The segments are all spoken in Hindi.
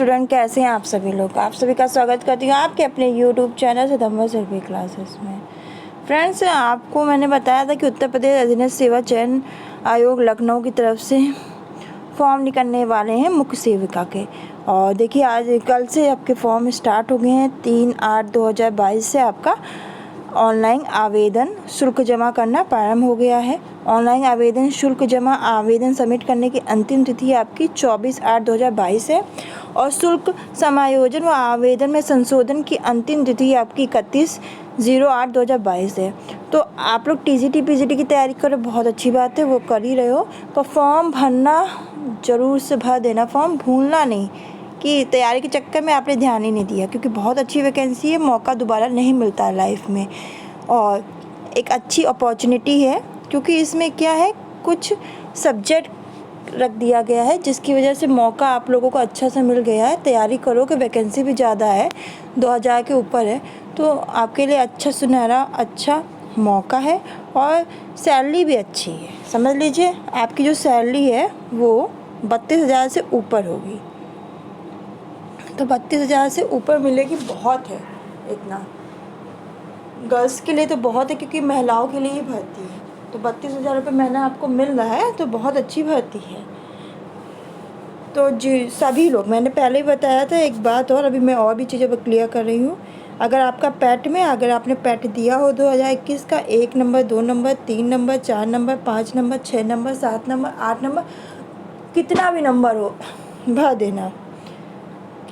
स्टूडेंट, कैसे हैं आप सभी लोग। आप सभी का स्वागत करती हूँ आपके अपने यूट्यूब चैनल सितंबर सर्वे क्लासेस में। फ्रेंड्स, आपको मैंने बताया था कि उत्तर प्रदेश अधीनस्थ सेवा चयन आयोग लखनऊ की तरफ से फॉर्म निकलने वाले हैं मुख्य सेविका के। और देखिए, आज कल से आपके फॉर्म स्टार्ट हो गए हैं। 3/8/2022 से आपका ऑनलाइन आवेदन शुल्क जमा करना प्रारंभ हो गया है। ऑनलाइन आवेदन शुल्क जमा आवेदन सबमिट करने की अंतिम तिथि आपकी 24/8/2022 है और शुल्क समायोजन व आवेदन में संशोधन की अंतिम तिथि आपकी 31/08/2022 है। तो आप लोग टीजीटी पीजीटी की तैयारी करो, बहुत अच्छी बात है, वो कर ही रहे हो। पर फॉर्म भरना ज़रूर से भर देना, फॉर्म भूलना नहीं कि तैयारी के चक्कर में आपने ध्यान ही नहीं दिया, क्योंकि बहुत अच्छी वैकेंसी है, मौका दोबारा नहीं मिलता है लाइफ में। और एक अच्छी अपॉर्चुनिटी है, क्योंकि इसमें क्या है, कुछ सब्जेक्ट रख दिया गया है जिसकी वजह से मौका आप लोगों को अच्छा सा मिल गया है। तैयारी करो कि वैकेंसी भी ज़्यादा है, 2000 के ऊपर है, तो आपके लिए अच्छा सुनहरा अच्छा मौका है। और सैलरी भी अच्छी है, समझ लीजिए आपकी जो सैलरी है वो 32,000 से ऊपर होगी। तो 32,000 से ऊपर मिलेगी, बहुत है। इतना गर्ल्स के लिए तो बहुत है, क्योंकि महिलाओं के लिए ही भर्ती है। तो 32,000 रुपये महीना आपको मिल रहा है, तो बहुत अच्छी भर्ती है। तो जी सभी लोग, मैंने पहले ही बताया था एक बात, और अभी मैं और भी चीज़ें क्लियर कर रही हूँ। अगर आपका पैट में, अगर आपने पैट दिया हो 2021 का, 1 number 2 number 3 number 4 number 5 number 6 number 7 number 8 number, कितना भी नंबर हो, भर देना,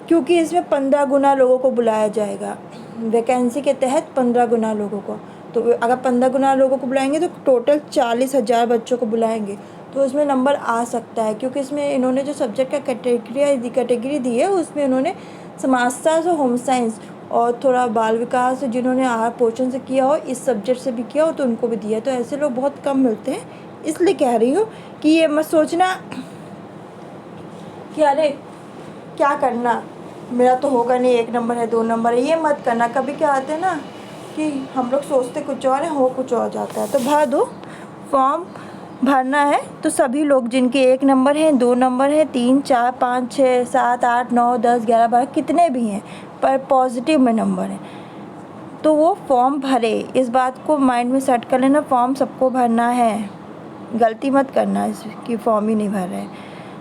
क्योंकि इसमें 15 गुना लोगों को बुलाया जाएगा। वैकेंसी के तहत 15 गुना लोगों को, तो अगर 15 गुना लोगों को बुलाएंगे तो टोटल 40,000 बच्चों को बुलाएंगे, तो उसमें नंबर आ सकता है। क्योंकि इसमें इन्होंने जो सब्जेक्ट का कैटेगरी दी है, उसमें उन्होंने समाजशास्त्र, होम साइंस और थोड़ा बाल विकास, जिन्होंने आहार पोषण से किया हो, इस सब्जेक्ट से भी किया हो, तो उनको भी दिया। तो ऐसे लोग बहुत कम मिलते हैं, इसलिए कह रही हूँ कि ये मत सोचना कि अरे क्या करना, मेरा तो होगा नहीं, 1 नंबर है 2 नंबर है, ये मत करना। कभी क्या आते हैं ना कि हम लोग सोचते कुछ और है, हो कुछ और जाता है। तो भर दो, फॉर्म भरना है तो सभी लोग जिनके 1 नंबर है 2 नंबर है 3 4 5 6 7 8 9 10 11 12 कितने भी हैं, पर पॉजिटिव में नंबर है, तो वो फॉर्म भरे। इस बात को माइंड में सेट कर लेना, फॉर्म सबको भरना है, गलती मत करना इसकी फॉर्म ही नहीं भर रहे।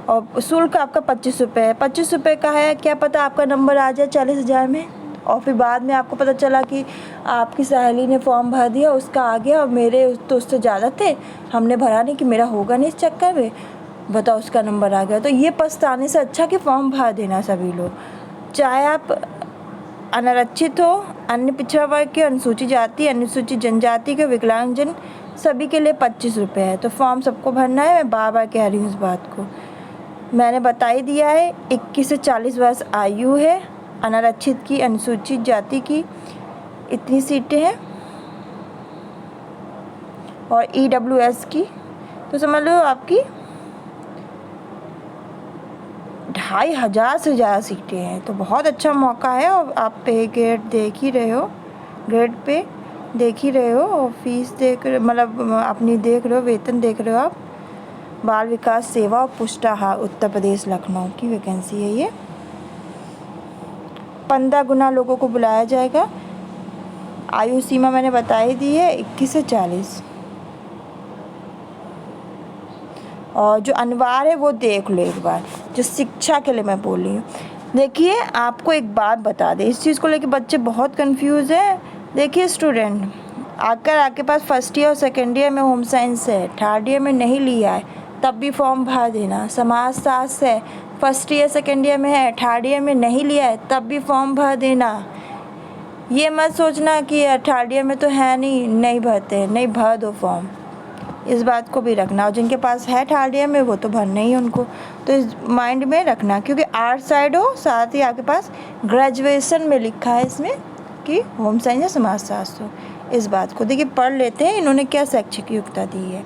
और शुल्क आपका 25 रुपये है। 25 रुपये का है, क्या पता आपका नंबर आ जाए 40,000 में, और फिर बाद में आपको पता चला कि आपकी सहेली ने फॉर्म भर दिया, उसका आ गया और मेरे तो उससे ज़्यादा थे, हमने भरा नहीं कि मेरा होगा नहीं, इस चक्कर में बताओ उसका नंबर आ गया। तो ये पछताने से अच्छा कि फॉर्म भर देना सभी लोग, चाहे आप अनारक्षित हो, अन्य पिछड़ा वर्ग के, अनुसूचित जाति, अनुसूचित जनजाति के, विकलांगजन, सभी के लिए 25 रुपये है। तो फॉर्म सबको भरना है। मैं बार बार कह रही हूँ इस बात को, मैंने बता ही दिया है। 21 से 40 वर्ष आयु है, अनारक्षित की, अनुसूचित जाति की इतनी सीटें हैं, और EWS की तो समझ लो आपकी 2,500 से ज़्यादा सीटें हैं। तो बहुत अच्छा मौका है। और आप पे ग्रेड देख ही रहे हो, ग्रेड पे देख ही रहे हो, और फीस देख रहे, मतलब अपनी देख रहे हो, वेतन देख रहे हो आप। बाल विकास सेवा और पुष्टाहार उत्तर प्रदेश लखनऊ की वैकेंसी है ये। 15 गुना लोगों को बुलाया जाएगा। आयु सीमा मैंने बता ही दी है, 21 से 40। और जो अनिवार्य है वो देख लो एक बार, जो शिक्षा के लिए मैं बोल रही हूँ। देखिए, आपको एक बात बता दें, इस चीज़ को लेकर बच्चे बहुत कंफ्यूज हैं। देखिए स्टूडेंट, अगर आपके पास फर्स्ट ईयर और सेकेंड ईयर में होम साइंस है, थर्ड ईयर में नहीं लिया है, तब भी फॉर्म भर देना। समाजशास्त्र है, फर्स्ट ईयर सेकेंड ईयर में है, थर्ड ईयर में नहीं लिया है, तब भी फॉर्म भर देना। ये मत सोचना कि थर्ड ईयर में तो है नहीं भरते, नहीं, भर दो फॉर्म, इस बात को भी रखना। और जिनके पास है थर्ड ईयर में, वो तो भरना ही उनको, तो इस माइंड में रखना। क्योंकि आर्ट साइड हो, साथ ही आपके पास ग्रेजुएशन में लिखा है इसमें कि होम साइंस या समाजशास्त्र हो, इस बात को देखिए पढ़ लेते हैं इन्होंने क्या शैक्षिक योग्यता दी है।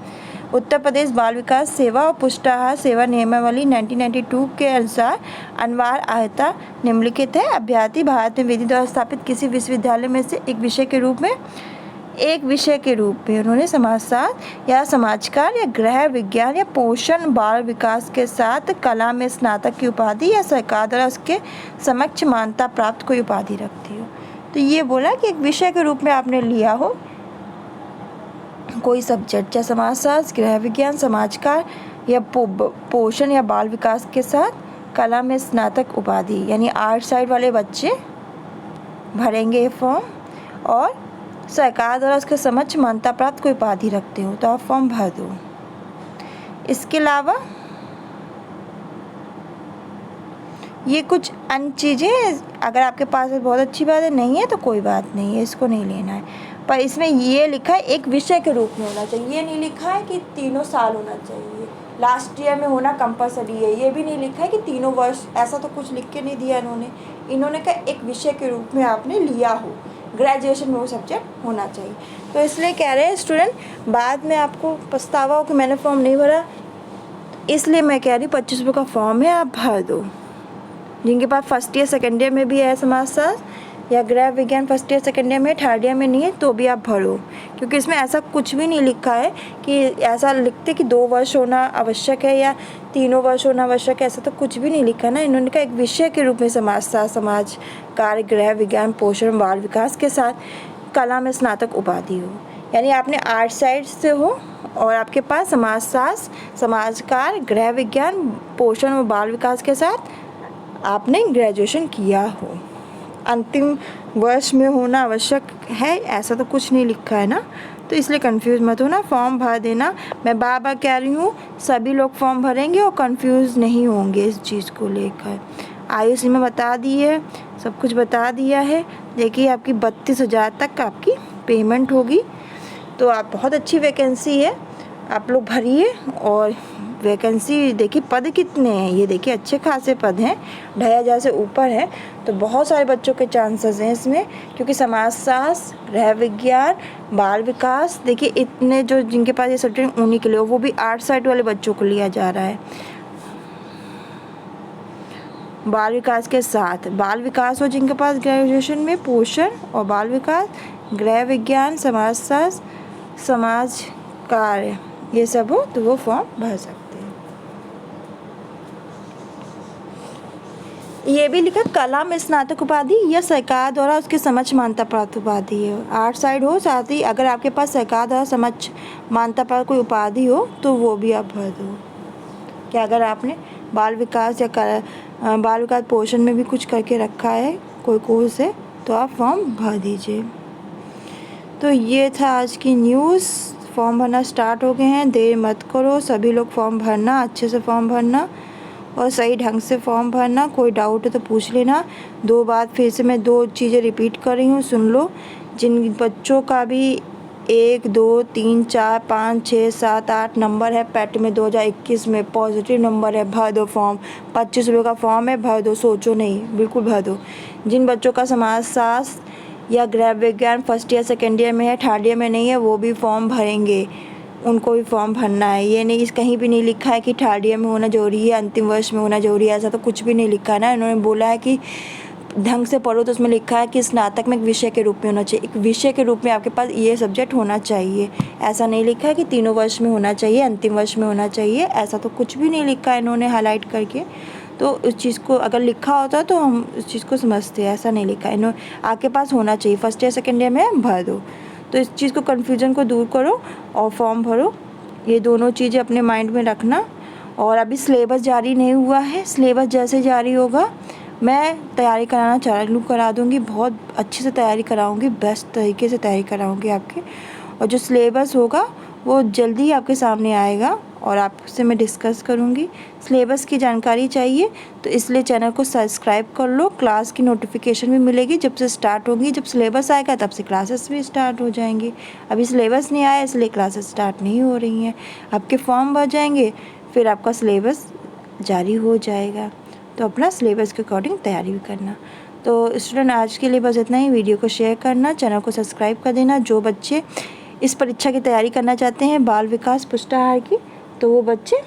उत्तर प्रदेश बाल विकास सेवा और पुष्टाहार सेवा नियमावली 1992 के अनुसार अनिवार्य अर्हता निम्नलिखित है। अभ्यर्थी भारत में विधि द्वारा स्थापित किसी विश्वविद्यालय में से एक विषय के रूप में एक विषय के रूप में उन्होंने समाजशास्त्र या समाजकार या गृह विज्ञान या पोषण बाल विकास के साथ कला में स्नातक की उपाधि या सरकार द्वारा उसके समक्ष मान्यता प्राप्त कोई उपाधि रखती हो। तो ये बोला कि एक विषय के रूप में आपने लिया हो कोई सब्जेक्ट, चाहे समाजशास्त्र, गृह विज्ञान, समाजकार या पोषण या बाल विकास के साथ कला में स्नातक उपाधि, यानी आर्ट साइड वाले बच्चे भरेंगे ये फॉर्म और सरकार द्वारा उसके समक्ष मान्यता प्राप्त कोई उपाधि रखते हो तो आप फॉर्म भर दो। इसके अलावा ये कुछ अन्य चीज़ें अगर आपके पास बहुत अच्छी बात है, नहीं है तो कोई बात नहीं है, इसको नहीं लेना है। पर इसमें ये लिखा है एक विषय के रूप में होना चाहिए, ये नहीं लिखा है कि तीनों साल होना चाहिए, लास्ट ईयर में होना कंपलसरी है, ये भी नहीं लिखा है कि तीनों वर्ष, ऐसा तो कुछ लिख के नहीं दिया इन्होंने कहा एक विषय के रूप में आपने लिया हो, ग्रेजुएशन में वो सब्जेक्ट होना चाहिए। तो इसलिए कह रहे हैं स्टूडेंट, बाद में आपको पछतावा हो कि मैंने फॉर्म नहीं भरा, इसलिए मैं कह रही 25 रुपये का फॉर्म है, आप भर दो। जिनके पास फर्स्ट ईयर सेकेंड ईयर में भी है समाजशास्त्र या गृह विज्ञान फर्स्ट ईयर सेकेंड ईयर में, थर्ड ईयर में नहीं है तो भी आप भरो, क्योंकि इसमें ऐसा कुछ भी नहीं लिखा है कि ऐसा लिखते कि 2 वर्ष होना आवश्यक है या तीनों वर्ष होना आवश्यक है, ऐसा तो कुछ भी नहीं लिखा ना। इन्होंने कहा एक विषय के रूप में समाजशास्त्र, समाज कार्य, गृह विज्ञान, पोषण बाल विकास के साथ कला में स्नातक उपाधि हो, यानी आपने आर्ट साइड से हो और आपके पास समाजशास्त्र, समाजकार, गृह विज्ञान, पोषण और बाल विकास के साथ आपने ग्रेजुएशन किया हो, अंतिम वर्ष में होना आवश्यक है, ऐसा तो कुछ नहीं लिखा है ना। तो इसलिए कंफ्यूज मत होना, फॉर्म भर देना। मैं बार बार कह रही हूँ, सभी लोग फॉर्म भरेंगे और कंफ्यूज नहीं होंगे इस चीज़ को लेकर। आयुष में बता दी है, सब कुछ बता दिया है। देखिए आपकी 32,000 तक आपकी पेमेंट होगी, तो आप बहुत अच्छी वैकेंसी है, आप लोग भरिए। और वैकेंसी देखिए पद कितने हैं, ये देखिए अच्छे खासे पद हैं, 2,500 से ऊपर है, तो बहुत सारे बच्चों के चांसेस हैं इसमें, क्योंकि समाजशास्त्र, गृह विज्ञान, बाल विकास, देखिए इतने जो जिनके पास ये सब्जेक्ट उन्हीं के लिए, वो भी आर्ट साइड वाले बच्चों को लिया जा रहा है। बाल विकास के साथ बाल विकास हो जिनके पास ग्रेजुएशन में, पोषण और बाल विकास, गृह विज्ञान, समाजशास्त्र, समाज कार्य, ये सब हो तो वो फॉर्म भर सकते हैं। ये भी लिखा कला में स्नातक उपाधि या सरकार द्वारा उसके समक्ष मान्यता प्राप्त उपाधि है, आर्ट साइड हो, साथ ही अगर आपके पास सरकार द्वारा समक्ष मान्यता प्राप्त कोई उपाधि हो तो वो भी आप भर दो। क्या अगर आपने बाल विकास या बाल विकास पोषण में भी कुछ करके रखा है, कोई कोर्स है, तो आप फॉर्म भर दीजिए। तो ये था आज की न्यूज़। फॉर्म भरना स्टार्ट हो गए हैं, देर मत करो, सभी लोग फॉर्म भरना, अच्छे से फॉर्म भरना और सही ढंग से फॉर्म भरना। कोई डाउट है तो पूछ लेना। 2 बार फिर से मैं 2 चीज़ें रिपीट कर रही हूँ, सुन लो। जिन बच्चों का भी 1, 2, 3, 4, 5, 6, 7, 8 नंबर है पेट में 2021 में, पॉजिटिव नंबर है, भर दो फॉर्म। 25 रुपये का फॉर्म है, भर दो, सोचो नहीं, बिल्कुल भर दो। जिन बच्चों का समाजशास्त्र या गृह विज्ञान फर्स्ट ईयर सेकेंड ईयर में है, थर्ड ईयर में नहीं है, वो भी फॉर्म भरेंगे, उनको भी फॉर्म भरना है। ये नहीं, इस कहीं भी नहीं लिखा है कि थर्ड ईयर में होना जरूरी है, अंतिम वर्ष में होना जरूरी है, ऐसा तो कुछ भी नहीं लिखा है ना। इन्होंने बोला है कि ढंग से पढ़ो, तो उसमें लिखा है कि स्नातक में एक विषय के रूप में होना चाहिए, एक विषय के रूप में आपके पास ये सब्जेक्ट होना चाहिए। ऐसा नहीं लिखा है कि तीनों वर्ष में होना चाहिए, अंतिम वर्ष में होना चाहिए, ऐसा तो कुछ भी नहीं लिखा है इन्होंने हाईलाइट करके। तो उस चीज़ को अगर लिखा होता तो हम उस चीज़ को समझते हैं, ऐसा नहीं लिखा है। इन्होंने आपके पास होना चाहिए, फर्स्ट ईयर सेकेंड ईयर में भर दो। तो इस चीज़ को, कन्फ्यूजन को दूर करो और फॉर्म भरो, ये दोनों चीज़ें अपने माइंड में रखना। और अभी सिलेबस जारी नहीं हुआ है, सिलेबस जैसे जारी होगा मैं तैयारी कराना चालू करा दूँगी, बहुत अच्छे से तैयारी कराऊँगी, बेस्ट तरीके से तैयारी कराऊँगी आपकी। और जो सिलेबस होगा वो जल्दी आपके सामने आएगा और आपसे मैं डिस्कस करूँगी। सिलेबस की जानकारी चाहिए तो इसलिए चैनल को सब्सक्राइब कर लो, क्लास की नोटिफिकेशन भी मिलेगी जब से स्टार्ट होगी। जब सिलेबस आएगा तब से क्लासेस भी स्टार्ट हो जाएंगी। अभी सिलेबस नहीं आया इसलिए क्लासेस स्टार्ट नहीं हो रही हैं। आपके फॉर्म भर जाएंगे, फिर आपका सिलेबस जारी हो जाएगा, तो अपना सिलेबस के अकॉर्डिंग तैयारी भी करना। तो स्टूडेंट आज के लिए बस इतना ही। वीडियो को शेयर करना, चैनल को सब्सक्राइब कर देना। जो बच्चे इस परीक्षा की तैयारी करना चाहते हैं बाल विकास पुष्टाहार की, तो वो बच्चे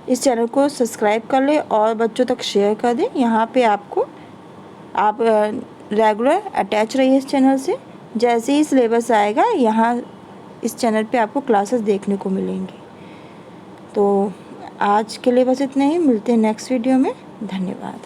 इस चैनल को सब्सक्राइब कर ले और बच्चों तक शेयर कर दें। यहाँ पे आपको आप रेगुलर अटैच रहिए इस चैनल से। जैसे ही सिलेबस आएगा यहाँ इस चैनल पे आपको क्लासेस देखने को मिलेंगी। तो आज के लिए बस इतना ही, मिलते हैं नेक्स्ट वीडियो में। धन्यवाद।